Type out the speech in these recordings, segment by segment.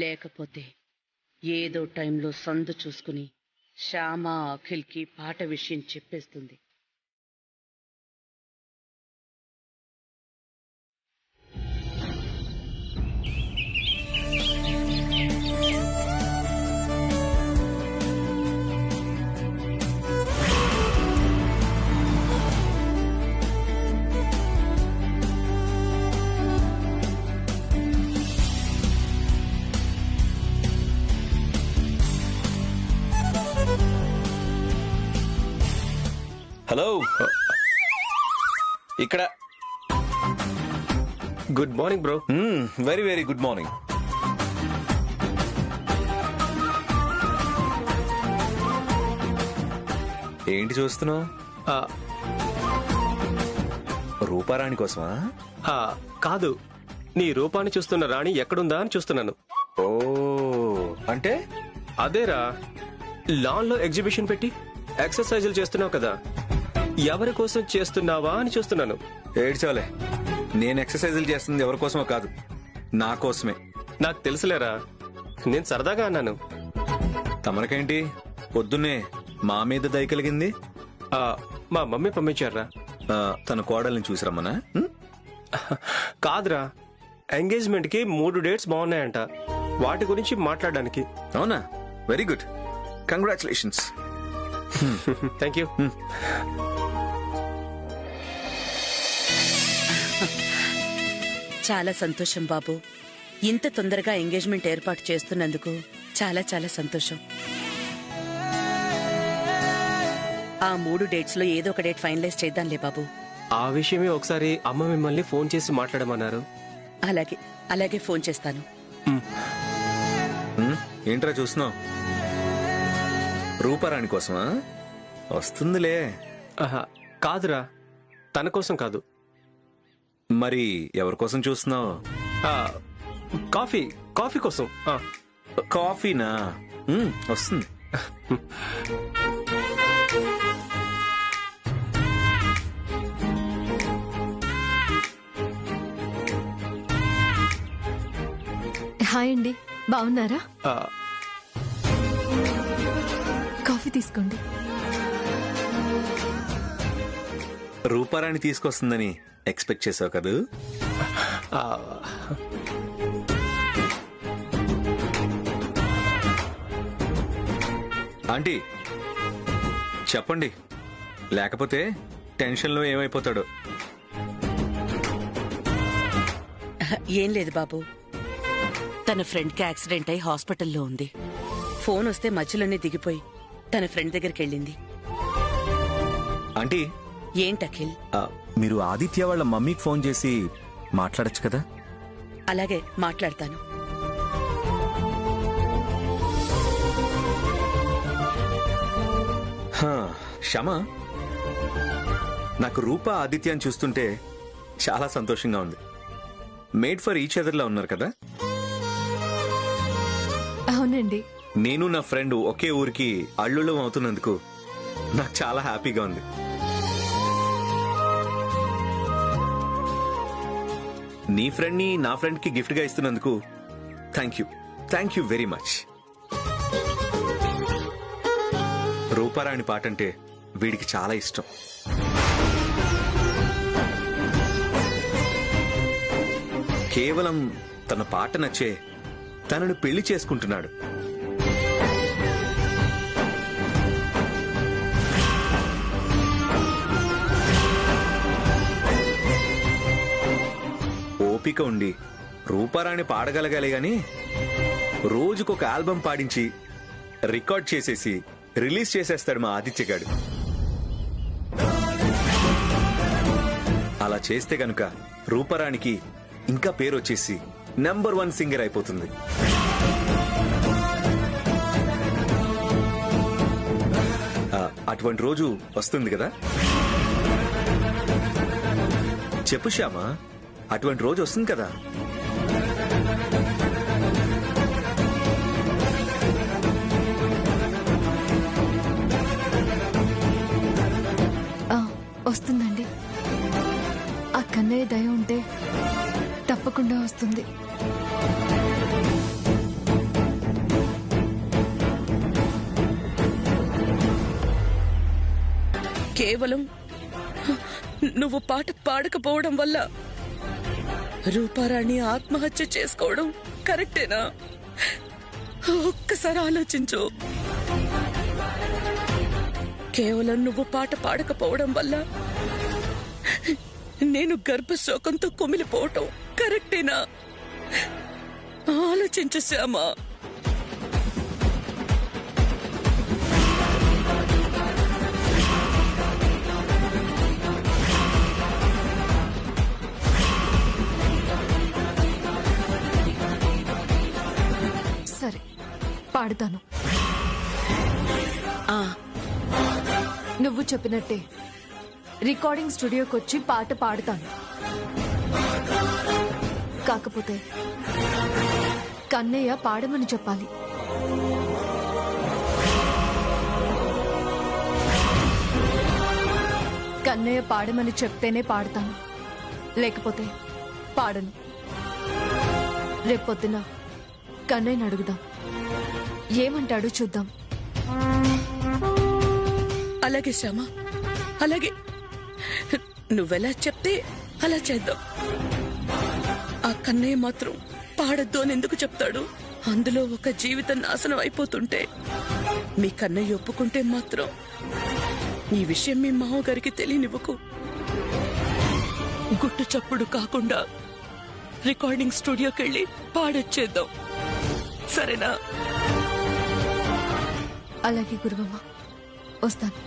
లేకపోతే ఏదో టైంలో సందు చూసుకుని శ్యామ అఖిల్కి పాట విషయం చెప్పేస్తుంది. హలో, ఇక్కడ. Good morning bro. Very very good morning. ఏంటి చూస్తున్నావు? రూపారాణి కోసమా? కాదు, నీ రూపాన్ని చూస్తున్న రాణి ఎక్కడుందా అని చూస్తున్నాను. ఓ, అంటే అదేరా, లాన్ లో ఎగ్జిబిషన్ పెట్టి ఎక్సర్సైజులు చేస్తున్నావు కదా, ఎవరి కోసం చేస్తున్నావా అని చూస్తున్నాను. ఏడ్చాలే, నేను ఎక్సర్సైజులు చేస్తుంది ఎవరి కోసమో కాదు, నా కోసమే. నాకు తెలుసులేరా, నేను సరదాగా అన్నాను. తమరికేంటి పొద్దున్నే మా మీద దయ కలిగింది? మా మమ్మీ పంపించారా? తన కోడల్ని చూసిరమ్మనా? కాదురా, ఎంగేజ్మెంట్ కి 3 డేట్స్ బాగున్నాయంట, వాటి గురించి మాట్లాడడానికి. అవునా? Very good, congratulations. Thank you. చాలా సంతోషం బాబు, ఇంత తొందరగా ఎంగేజ్మెంట్ ఏర్పాటు చేస్తున్నందుకు చాలా చాలా సంతోషం. ఆ 3 డేట్స్ లో ఏదో ఒక డేట్ ఫైనలైజ్ చేద్దాంలే బాబు. ఆ విషయమే ఒకసారి అమ్మ మిమ్మల్ని ఫోన్ చేసి మాట్లాడమన్నారు. అలాగే అలాగే ఫోన్ చేస్తాను. ఏంట్రా చూస్తున్నావు? రూపారాణి కోసమా? వస్తుందిలే. కాదురా, తన కోసం కాదు. మరి ఎవరి కోసం చూస్తున్నావు? కాఫీ కోసం. కాఫీనా? వస్తుంది. హాయ్ అండి, బాగున్నారా? కాఫీ తీసుకోండి. రూపారాణి తీసుకొస్తుందని ఎక్స్పెక్ట్ చేసావు కదూ? ఆంటీ చెప్పండి, లేకపోతే టెన్షన్లో ఏమైపోతాడు. ఏం లేదు బాబు, తన ఫ్రెండ్కి యాక్సిడెంట్ అయి హాస్పిటల్లో ఉంది. ఫోన్ వస్తే మధ్యలోనే దిగిపోయి తన ఫ్రెండ్ దగ్గరికి వెళ్ళింది. ఆంటీ, ఏంటి అఖిల్? మీరు ఆదిత్య వాళ్ళ మమ్మీకి ఫోన్ చేసి మాట్లాడచ్చు కదా? అలాగే మాట్లాడతాను. క్షమా, నాకు రూపా ఆదిత్యాన్ని చూస్తుంటే చాలా సంతోషంగా ఉంది. మేడ్ ఫర్ ఈచ్ అదర్ లా ఉన్నారు కదా? అవునండి. నేను నా ఫ్రెండ్ ఒకే ఊరికి అల్లుళ్ళం అవుతున్నందుకు నాకు చాలా హ్యాపీగా ఉంది. నీ ఫ్రెండ్ ని నా ఫ్రెండ్ కి గిఫ్ట్ గా ఇస్తున్నందుకు thank you very much. Ruparani పాట అంటే వీడికి చాలా ఇష్టం. కేవలం తన పాట నచ్చే తనను పెళ్లి చేసుకుంటున్నాడు. ఓపిక ఉండి రూపారాణి పాడగలగాలి గాని రోజుకొక ఆల్బం పాడించి రికార్డ్ చేసేసి రిలీజ్ చేసేస్తాడు మా ఆదిత్యగాడు. అలా చేస్తే గనుక రూపారాణికి ఇంకా పేరు వచ్చేసి నంబర్ 1 సింగర్ అయిపోతుంది. అటువంటి రోజు వస్తుంది కదా? చెప్పు శ్యామా, అటువంటి రోజు వస్తుంది కదా? వస్తుందండి. ఆ కన్నయ్య దయ ఉంటే తప్పకుండా వస్తుంది. కేవలం నువ్వు పాట పాడకపోవడం వల్ల రూపారాణి ఆత్మహత్య చేసుకోవడం కరెక్టేనా? ఒక్కసారి ఆలోచించు. కేవలం నువ్వు పాట పాడకపోవడం వల్ల నేను గర్భశోకంతో కుమిలిపోవటం కరెక్టేనా? ఆలోచించు శ్యామా. సరే, పాడుతాను. నువ్వు చెప్పినట్టే రికార్డింగ్ స్టూడియోకి వచ్చి పాట పాడుతాను. కాకపోతే కన్నయ్య పాడమని చెప్పాలి. కన్నయ్య పాడమని చెప్తేనే పాడతాను, లేకపోతే పాడను. రేపొద్దున కన్నయ్యని అడుగుదాం, ఏమంటాడో చూద్దాం. అలాగే శ్యామ, అలాగే. నువ్వెలా చెప్తే అలా చేద్దాం. ఆ కన్నయ్య మాత్రం పాడొద్దు అని ఎందుకు చెప్తాడు? అందులో ఒక జీవితం నాశనం అయిపోతుంటే మీ కన్నయ్య ఒప్పుకుంటే మాత్రం ఈ విషయం మీ మామగారికి తెలియనివ్వకు. గుట్టు చప్పుడు కాకుండా రికార్డింగ్ స్టూడియోకి వెళ్ళి పాడొచ్చేద్దాం, సరేనా? అలాగే గురువమ్మ, వస్తాను.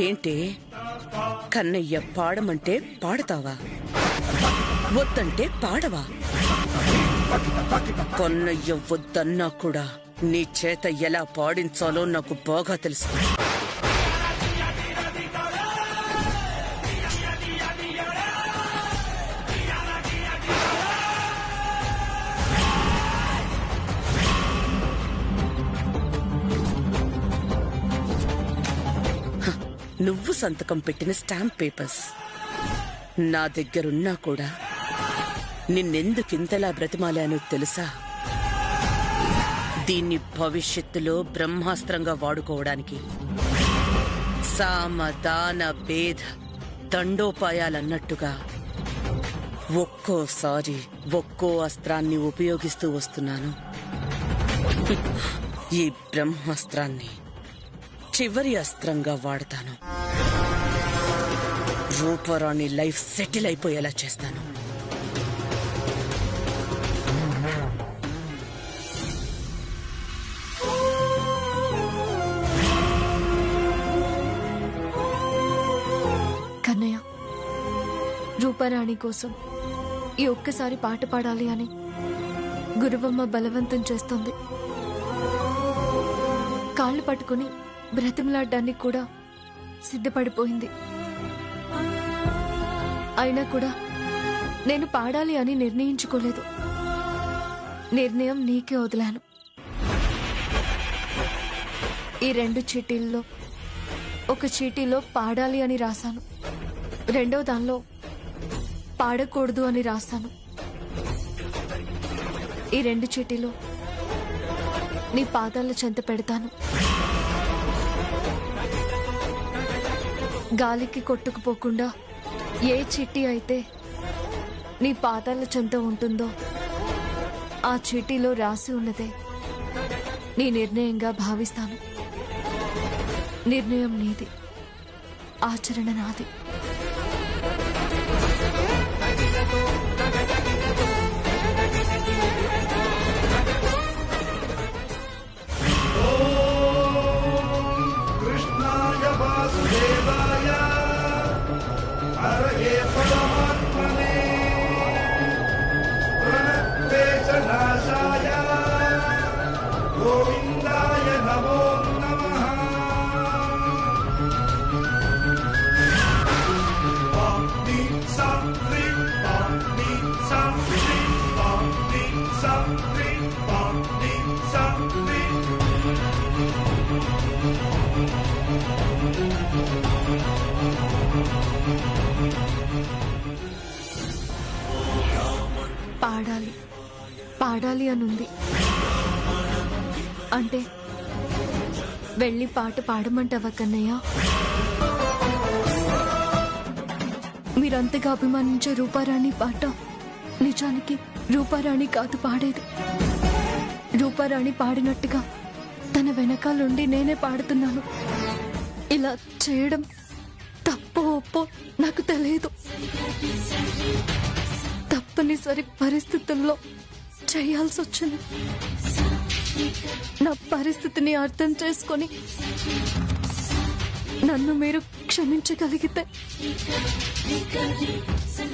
ఏంటి కన్నయ్య పాడమంటే పాడతావా? వద్దంటే పాడవా? కన్నయ్య వద్దన్నా కూడా నీ చేత ఎలా పాడించాలో నాకు బాగా తెలుసు. నువ్వు సంతకం పెట్టిన స్టాంప్ పేపర్స్ నా దగ్గరున్నా కూడా నిన్నెందుకింతలా బ్రతిమాలానో తెలుసా? దీన్ని భవిష్యత్తులో బ్రహ్మాస్త్రంగా వాడుకోవడానికి. సామ దాన భేద దండోపాయాలన్నట్టుగా ఒక్కోసారి ఒక్కో అస్త్రాన్ని ఉపయోగిస్తూ వస్తున్నాను. ఈ బ్రహ్మాస్త్రాన్ని చివరి అస్త్రంగా వాడతాను. రూపరాణి లైఫ్ సెటిల్ అయిపోయేలా చేస్తాను. కన్నయ్య, రూపరాణి కోసం ఈ ఒక్కసారి పాట పాడాలి అని గురువమ్మ బలవంతం చేస్తోంది. కాళ్ళు పట్టుకుని బ్రతిమలాడ్డానికి కూడా సిద్ధపడిపోయింది. అయినా కూడా నేను పాడాలి అని నిర్ణయించుకోలేదు. నిర్ణయం నీకే వదిలాను. ఈ 2 చీటీల్లో ఒక చీటీలో పాడాలి అని రాశాను, రెండో దానిలో పాడకూడదు అని రాశాను. ఈ 2 చీటీలో నీ పాదాల చెంత పెడతాను. గాలికి కొట్టుకుపోకుండా ఏ చీటీ అయితే నీ పాదాల చెంత ఉంటుందో ఆ చీటీలో రాసి ఉన్నదే నీ నిర్ణయంగా భావిస్తాను. నిర్ణయం నీది, ఆచరణ నాది. పాడాలి పాడాలి అని ఉంది. అంటే వెళ్ళి పాట పాడమంటావా కన్నయ్య? మీరంతగా అభిమానించే రూపారాణి పాట నిజానికి రూపారాణి కాదు పాడేది. రూపారాణి పాడినట్టుగా తన వెనకాలండి నేనే పాడుతున్నాను. ఇలా చేయడం తప్పో ఒప్పో నాకు తెలియదు. తప్పనిసరి పరిస్థితుల్లో చేయాల్సి వచ్చింది. నా పరిస్థితిని అర్థం చేసుకొని నన్ను మీరు క్షమించగలిగితే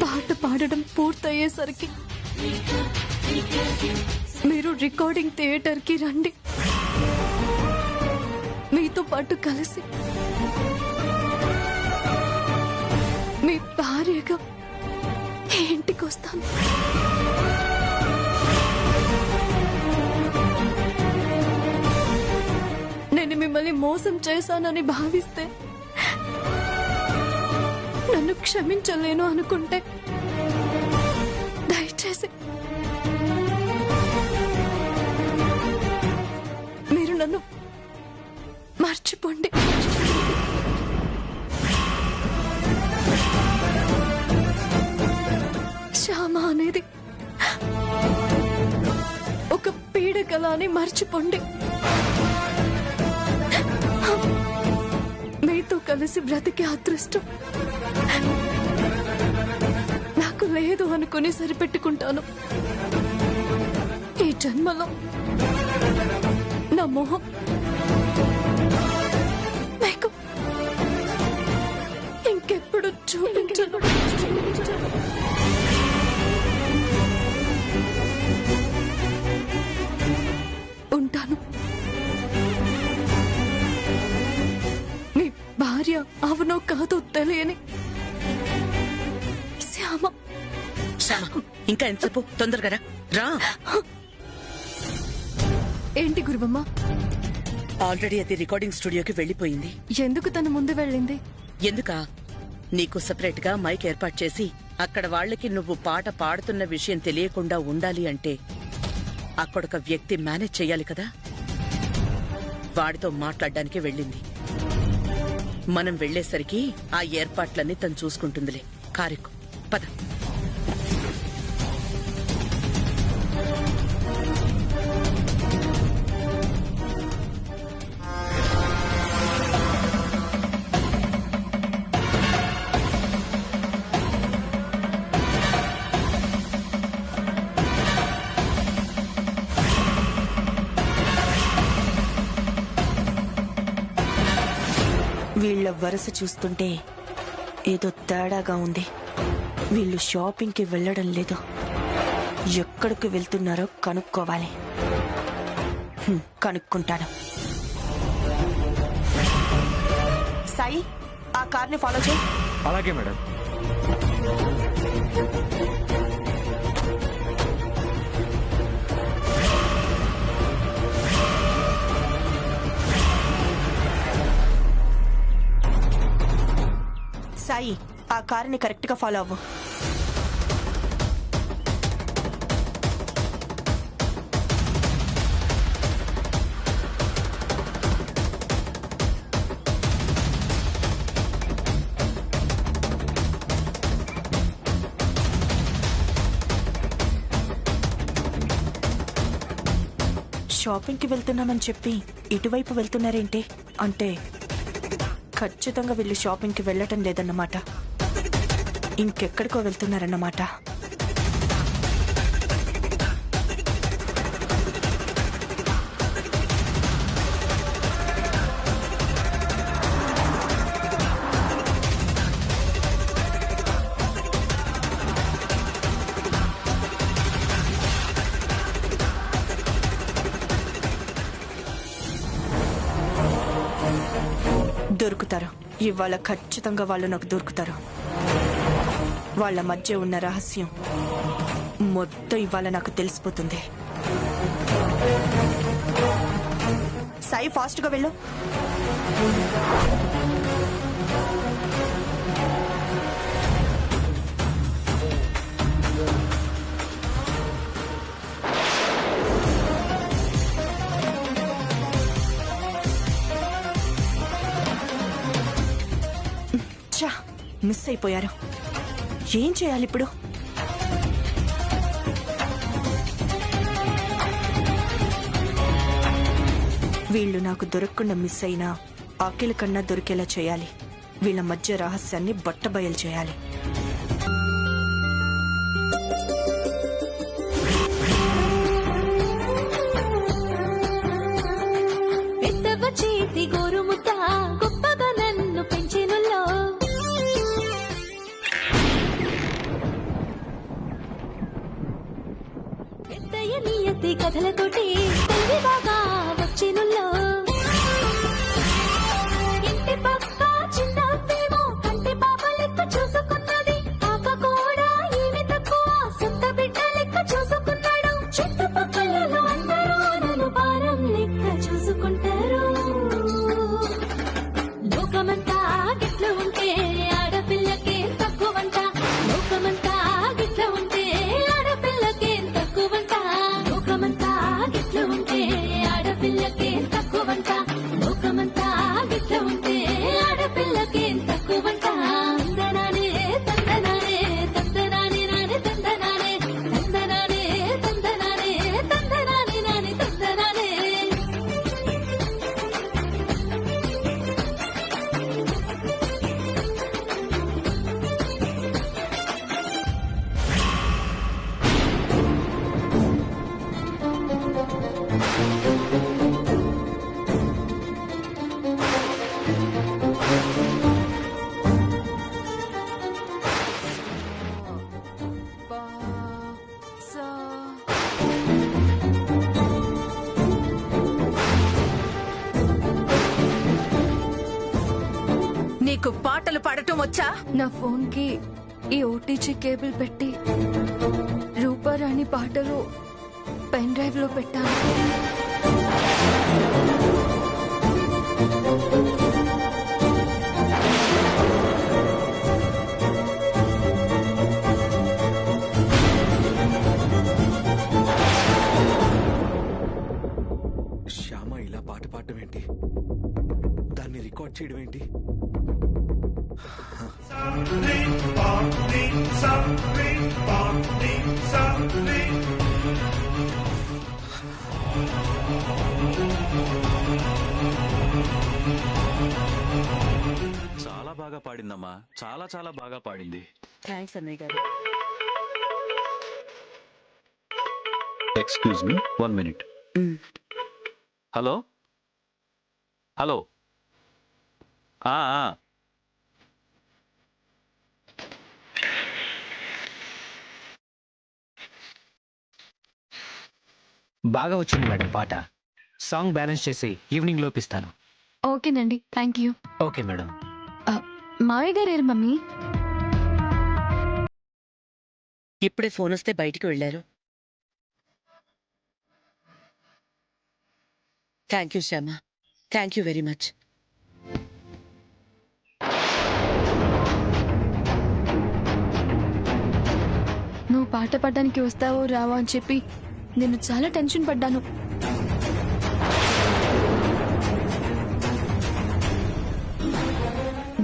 పాట పాడడం పూర్తయ్యేసరికి మీరు రికార్డింగ్ థియేటర్కి రండి. మీతో పాటు కలిసి మీ భార్యగా ఇంటికి వస్తాను. నేను మిమ్మల్ని మోసం చేశానని భావిస్తే, నన్ను క్షమించలేను అనుకుంటే దయచేసి మీరు నన్ను మర్చిపోండి. శ్యామ అనేది ఒక పీడకల అని మర్చిపోండి. మీతో కలిసి బ్రతికే అదృష్టం నాకు లేదు అనుకుని సరిపెట్టుకుంటాను. ఈ జన్మలో నా మొహం మీకు ఇంకెప్పుడు చూపించను. ఉంటాను. మీ భార్య అవునో కాదో తెలియని శ్యామ. శ్యామ, ఇంకా ఎంతసేపు? తొందరగా రా. ఏంటి గురువమ్మ? ఆల్రెడీ అది రికార్డింగ్ స్టూడియోకి వెళ్లిపోయింది. ఎందుకు తను ముందు వెళ్ళింది? ఎందుకా? నీకు సెపరేట్ గా మైక్ ఏర్పాటు చేసి అక్కడ వాళ్ళకి నువ్వు పాట పాడుతున్న విషయం తెలియకుండా ఉండాలి అంటే అక్కడొక వ్యక్తి మేనేజ్ చెయ్యాలి కదా. వాడితో మాట్లాడడానికి వెళ్ళింది. మనం వెళ్లేసరికి ఆ ఏర్పాట్లన్నీ తను చూసుకుంటుందిలే. కారెక్కు, పద. వీళ్ళ వరుస చూస్తుంటే ఏదో తేడాగా ఉంది. వీళ్ళు షాపింగ్కి వెళ్ళడం లేదు. ఎక్కడికి వెళ్తున్నారో కనుక్కోవాలి. కనుక్కుంటాను. సాయి, ఆ కార్ని ఫాలో చేయి. అలాగే మేడం. సాయి, ఆ కారుని కరెక్ట్ గా ఫాలో అవ్వు. షాపింగ్కి వెళ్తున్నామని చెప్పి ఇటువైపు వెళ్తున్నారేంటి? అంటే ఖచ్చితంగా వీళ్ళు షాపింగ్కి వెళ్ళటం లేదన్నమాట. ఇంకెక్కడికో వెళ్తున్నారన్నమాట. దొరుకుతారు. ఇవాళ ఖచ్చితంగా వాళ్ళు నాకు దొరుకుతారు. వాళ్ళ మధ్య ఉన్న రహస్యం మొత్తం ఇవాళ నాకు తెలిసిపోతుంది. సాయి, ఫాస్ట్ గా వెళ్ళు. మిస్ అయిపోయారు. ఏం చేయాలి ఇప్పుడు? వీళ్ళు నాకు దొరకకుండా మిస్ అయినా అఖిల్ కన్నా దొరికేలా చేయాలి. వీళ్ళ మధ్య రహస్యాన్ని బట్టబయలు చేయాలి. పెద్దవ చేతి గోరుముద్ద గొప్పగా నన్ను పెంచెనుల్లో పెద్దయ్య నియతి కథలతోటి తెలివి బాగా వచ్చెనుల్లో ఇంటి పక్క చిన్నవేమో కంటి పాప లెక్క చూసుకున్నది. పాప కూడా ఏమి తక్కువ సొంత బిడ్డ లెక్క చూసుకున్నాడు. చుట్టుపక్కల అందరూ నన్ను భారం లెక్క చూసుకుంటారు. లోకమంతా గిట్ల ఉంటే ఆడపిల్లకే తక్కువంట. లోకమంతా గిట్ల ఉంటే ఆడపిల్లకే తక్కువంట. లోకమంతా గిట్ల ఉంటే ఆడపిల్లకే తక్కువంట. లోకమంతా గిట్ల ఉంటే ఆడపిల్లకే తక్కువంట. తందనానే తందనానే తందనానే నానే తందనానే తందనానే తందనానే తందనానే నానే తందనానే. నీకు పాటలు పాడటం వచ్చా? నా ఫోన్ కి ఈ ఓటీజీ కేబుల్ పెట్టి రూపారాణి పాటలు పెన్ డ్రైవ్ లో పెట్టాను. శ్యామ ఇలా పాట పాడటం ఏంటి? దాన్ని రికార్డ్ చేయడం ఏంటి? చాలా బాగా పాడిందమ్మా. చాలా చాలా బాగా పాడింది. థ్యాంక్స్ అన్నయ్య గారు. Excuse me 1 minute. Hello hello. బాగా వచ్చింది మేడం పాట. సాంగ్ బ్యాలెన్స్ చేసి ఈవినింగ్ లోపిస్తాను. ఓకేనండి, థ్యాంక్ యూ. Okay madam. మావయ్య గారు ఏరు మమ్మీ? ఇప్పుడే ఫోన్ వస్తే బయటికి వెళ్ళారు. Thank you Shyama, thank you very much. నువ్వు పాట పాడడానికి వస్తావో రావో అని చెప్పి నేను చాలా టెన్షన్ పడ్డాను.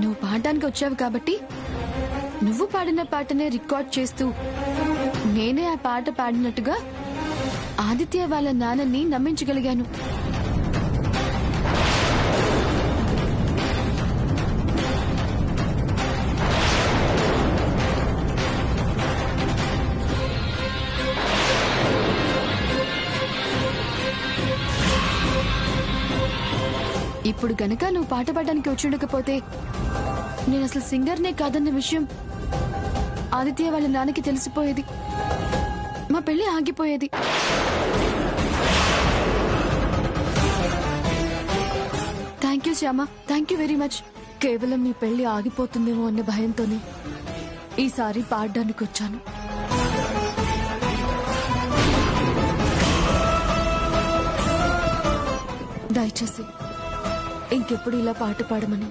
నువ్వు పాడడానికి వచ్చావు కాబట్టి నువ్వు పాడిన పాటనే రికార్డ్ చేస్తూ నేనే ఆ పాట పాడినట్టుగా ఆదిత్య వాళ్ళ నాన్నని నమ్మించగలిగాను. ఇప్పుడు గనక నువ్వు పాట పాడడానికి వచ్చుండకపోతే నేను అసలు సింగర్నే కాదన్న విషయం ఆదిత్య వాళ్ళ నాన్నకి తెలిసిపోయేది. మా పెళ్లి ఆగిపోయేది. Thank you Shyama, thank you very much. కేవలం మీ పెళ్లి ఆగిపోతుందేమో అన్న భయంతోనే ఈసారి పాడడానికి వచ్చాను. దయచేసి ఇంకెప్పుడు ఇలా పాట పాడమని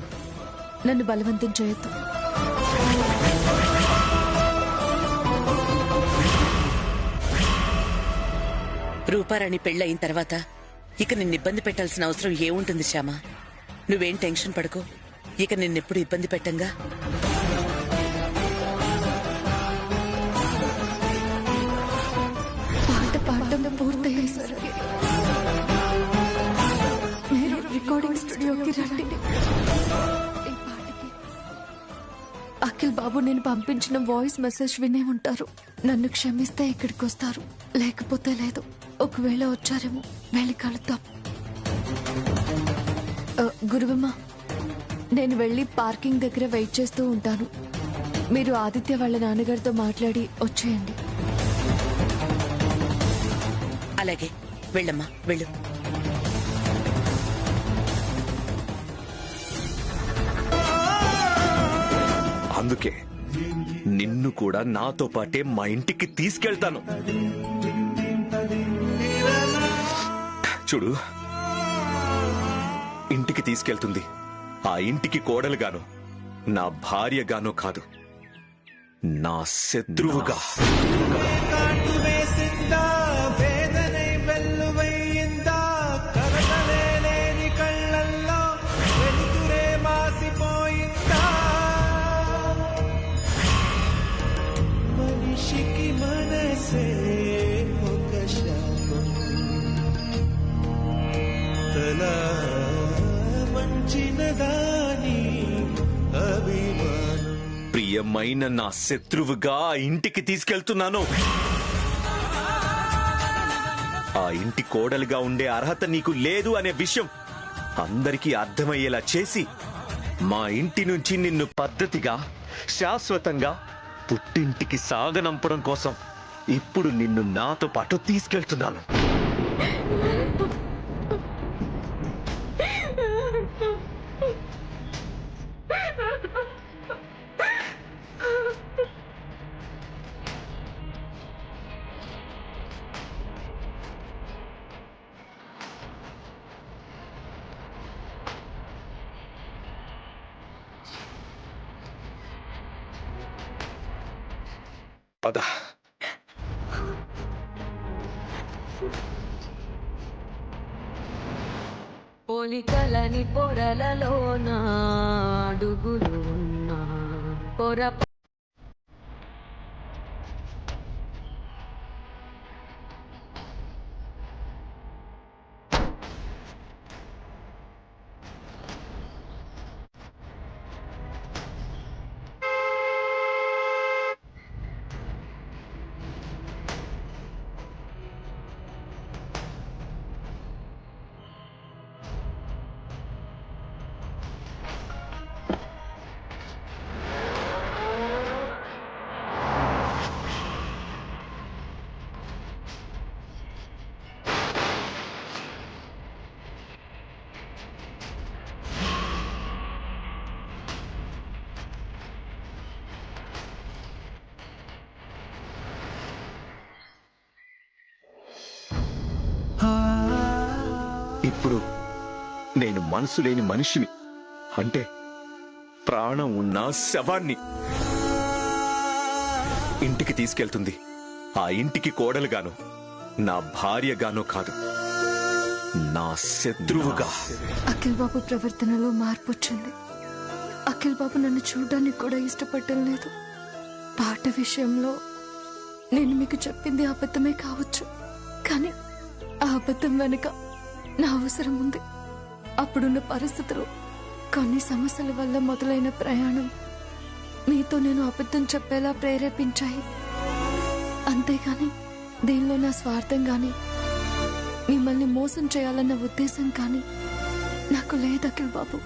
నన్ను బలవంతం చేయొద్దు. రూపారాణి పెళ్ళయిన తర్వాత ఇక నిన్ను ఇబ్బంది పెట్టాల్సిన అవసరం ఏముంటుంది శ్యామ? నువ్వేం టెన్షన్ పడకో. ఇక నిన్నెప్పుడు ఇబ్బంది పెట్టంగా. పాడడం పూర్తయ్యేసరికి మీరు రికార్డింగ్ స్టూడియోకి రండి. ఈ పాటకి అఖిల్ బాబు నేను పంపించిన వాయిస్ మెసేజ్ వినే ఉంటారు. నన్ను క్షమిస్తే ఇక్కడికి వస్తారు, లేకపోతే లేదు. ఒకవేళ వచ్చారేమో వెళ్ళి కలుద్దాం. గురువమ్మ, నేను వెళ్ళి పార్కింగ్ దగ్గర వెయిట్ చేస్తూ ఉంటాను. మీరు ఆదిత్య వాళ్ళ నాన్నగారితో మాట్లాడి వచ్చేయండి. అలాగే, వెళ్ళమ్మా, వెళ్ళు. అందుకే నిన్ను కూడా నాతో పాటే మా ఇంటికి తీసుకెళ్తాను. చూడు, ఇంటికి తీసుకెళ్తుంది ఆ ఇంటికి కోడలుగాను, నా భార్యగాను కాదు, నా శత్రువుగా. ప్రియమైన నా శత్రువుగా ఆ ఇంటికి తీసుకెళ్తున్నాను. ఆ ఇంటి కోడలుగా ఉండే అర్హత నీకు లేదు అనే విషయం అందరికీ అర్థమయ్యేలా చేసి మా ఇంటి నుంచి నిన్ను పద్ధతిగా, శాశ్వతంగా పుట్టింటికి సాగనంపడం కోసం ఇప్పుడు నిన్ను నాతో పాటు తీసుకెళ్తున్నాను. పద. పోలికలని పొరలలోన అడుగులు ఉన్నా పొర ఇప్పుడు నేను మనసు లేని మనిషిని, అంటే ప్రాణం ఉన్న శవాన్ని. ఇంటికి తీసుకెళ్తుంది ఆ ఇంటికి కోడలుగాను, నా భార్యగాను కాదు, నా శత్రువుగా. అఖిల్ బాబు ప్రవర్తనలో మార్పు వచ్చింది. అఖిల్ బాబు నన్ను చూడడానికి కూడా ఇష్టపడటం లేదు. పాట విషయంలో నేను మీకు చెప్పింది అబద్ధమే కావచ్చు, కానీ ఆ అబద్ధం వెనుక నా అవసరం ఉంది. అప్పుడున్న పరిస్థితులు, కొన్ని సమస్యల వల్ల మొదలైన ప్రయాణం మీతో నేను అబద్ధం చెప్పేలా ప్రేరేపించాయి. అంతేగాని దీనిలో నా స్వార్థం గాని, మిమ్మల్ని మోసం చేయాలన్న ఉద్దేశం కానీ నాకు లేదు Akhil babu.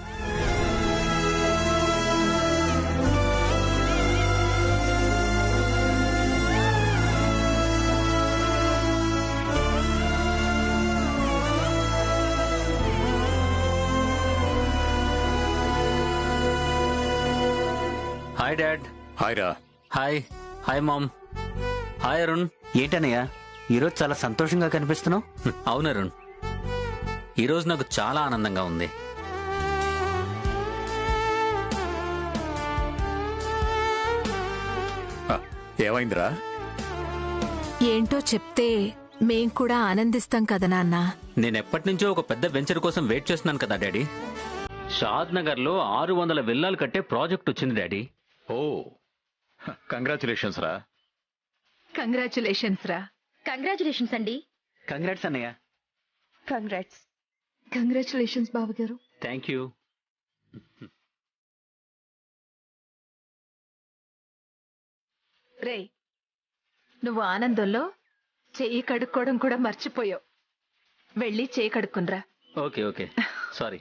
Hi dad. Hi రా. Hi. Hi mom. Hi Arun. ఏంటన్నయ్య ఈరోజు చాలా సంతోషంగా కనిపిస్తున్నావు? అవును అరుణ్, ఈరోజు నాకు చాలా ఆనందంగా ఉంది. ఏమైందిరా? ఏంటో చెప్తే మేం కూడా ఆనందిస్తాం కదా నాన్న. నేను ఎప్పటి నుంచో ఒక పెద్ద వెంచర్ కోసం వెయిట్ చేస్తున్నాను కదా డాడీ. షాద్ నగర్ లో 600 విల్లాలు కట్టే ప్రాజెక్ట్ వచ్చింది డాడీ. ఓ, కంగ్రాచులేషన్స్ రా. కంగ్రాచులేషన్స్ రా. కంగ్రాచులేషన్స్ అండి. కంగ్రాట్స్ అన్నయ్య. కంగ్రాట్స్. కంగ్రాచులేషన్స్ బావగారు. Thank you. రే, నువ్వు ఆనందంలో చెయ్యి కడుక్కోవడం కూడా మర్చిపోయావు. వెళ్ళి చెయ్యి కడుక్కునరా. Okay okay, sorry.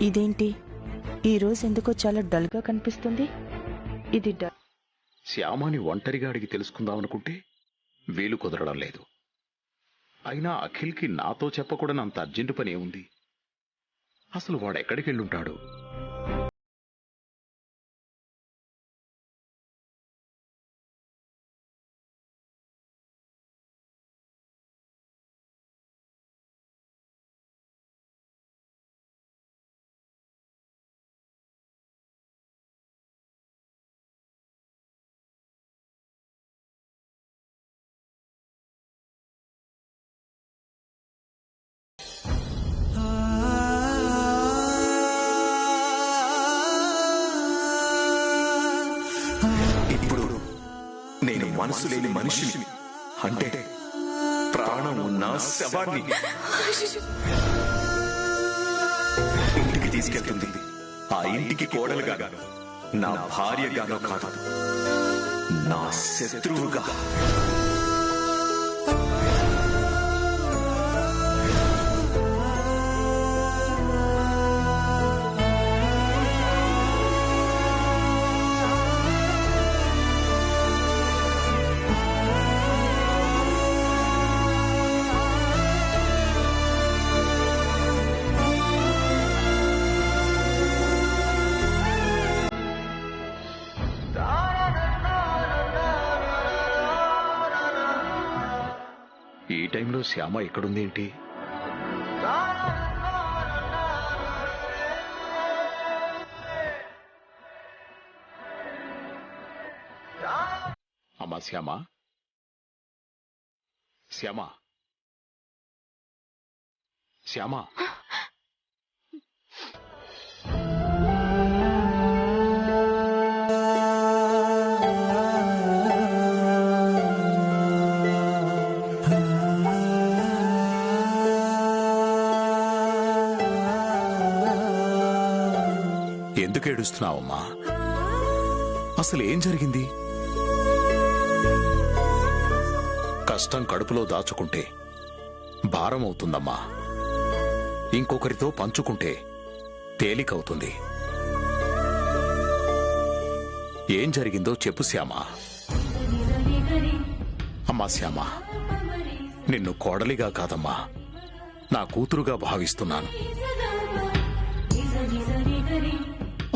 ఇదేంటి ఈ రోజు ఎందుకో చాలా డల్ గా కనిపిస్తుంది? ఇది డల్. శ్యామాని ఒంటరిగా అడిగి తెలుసుకుందామనుకుంటే వీలు కుదరడం లేదు. అయినా అఖిల్కి నాతో చెప్పకూడని అంత అర్జెంటు పని ఏముంది? అసలు వాడు ఎక్కడికి వెళ్ళుంటాడు? ఇప్పుడు నేను మనసు లేని మనిషిని, అంటే ప్రాణం ఉన్న శవాన్ని ఇంటికి తీసుకెళ్తుంది. ఆ ఇంటికి కోడలుగా, నా భార్యగానో కాదు, నా శత్రువుగా. ఈ టైంలో శ్యామ ఎక్కడుందేంటి? అమ్మా శ్యామ, శ్యామ, శ్యామ. ఎందుకు ఏడుస్తున్నావమ్మా? అసలు ఏం జరిగింది? కష్టం కడుపులో దాచుకుంటే భారం అవుతుందమ్మా. ఇంకొకరితో పంచుకుంటే తేలికవుతుంది. ఏం జరిగిందో చెప్పు శ్యామ. అమ్మా శ్యామ, నిన్ను కోడలిగా కాదమ్మా, నా కూతురుగా భావిస్తున్నాను.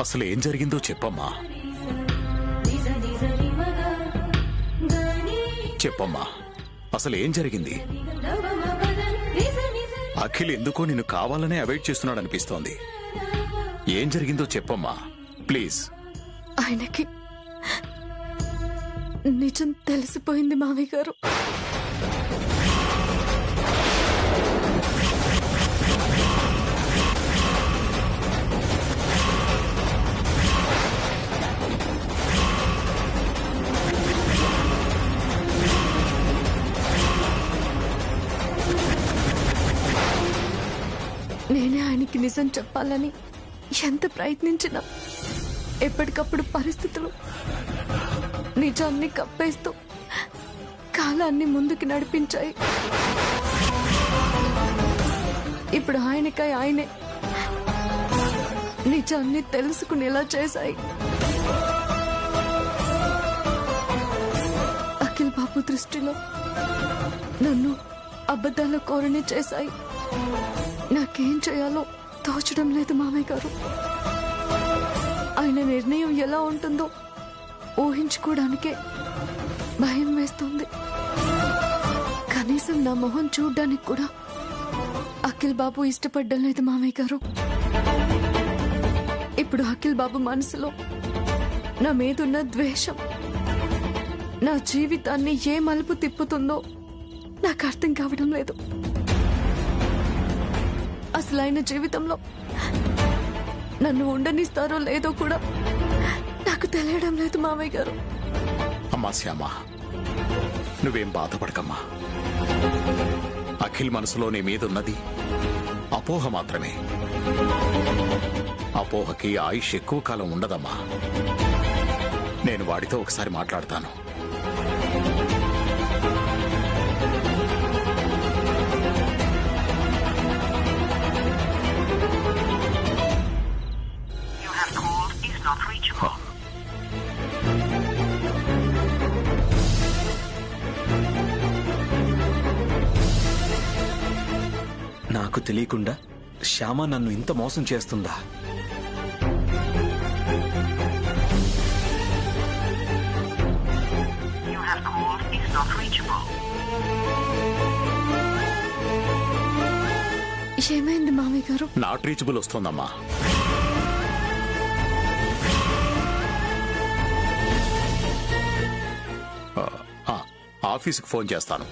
అసలు ఏం జరిగిందో చెప్పమ్మా. చెప్పమ్మా, అసలు ఏం జరిగింది? అఖిల్ ఎందుకో నిన్ను కావాలనే అవాయిడ్ చేస్తున్నాడనిపిస్తోంది. ఏం జరిగిందో చెప్పమ్మా ప్లీజ్. ఆయనకి నిజం తెలిసిపోయింది మావయ్య గారు. నేనే ఆయనకి నిజం చెప్పాలని ఎంత ప్రయత్నించినా ఎప్పటికప్పుడు పరిస్థితులు నిజాన్ని కప్పేస్తూ కాలాన్ని ముందుకు నడిపించాయి. ఇప్పుడు ఆయనకై ఆయనే నిజాన్ని తెలుసుకునేలా చేశాయి. అఖిల్ బాబు దృష్టిలో నన్ను అబద్ధాల కోరని చేశాయి. నాకేం చేయాలో తోచడం లేదు మామయ్య గారు. ఆయన నిర్ణయం ఎలా ఉంటుందో ఊహించుకోవడానికే భయం వేస్తుంది. కనీసం నా మొహం చూడ్డానికి కూడా అఖిల్ బాబు ఇష్టపడ్డం లేదు మామయ్య గారు. ఇప్పుడు అఖిల్ బాబు మనసులో నా మీదున్న ద్వేషం నా జీవితాన్ని ఏ మలుపు తిప్పుతుందో నాకు అర్థం కావడం లేదు. అసలు ఆయన జీవితంలో నన్ను ఉండనిస్తారో లేదో కూడా నాకు తెలియడం లేదు మామయ్య గారు. అమ్మా శ్యామ, నువ్వేం బాధపడకమ్మా. అఖిల్ మనసులో నీ మీదున్నది అపోహ మాత్రమే. అపోహకి ఆయుష్ ఎక్కువ కాలం ఉండదమ్మా. నేను వాడితో ఒకసారి మాట్లాడతాను. నాకు తెలియకుండా శ్యామ నన్ను ఇంత మోసం చేస్తుందా? ఏమైంది మామయ్య గారు? నాట్ రీచబుల్ వస్తోందమ్మా. ఆఫీసుకు ఫోన్ చేస్తాను.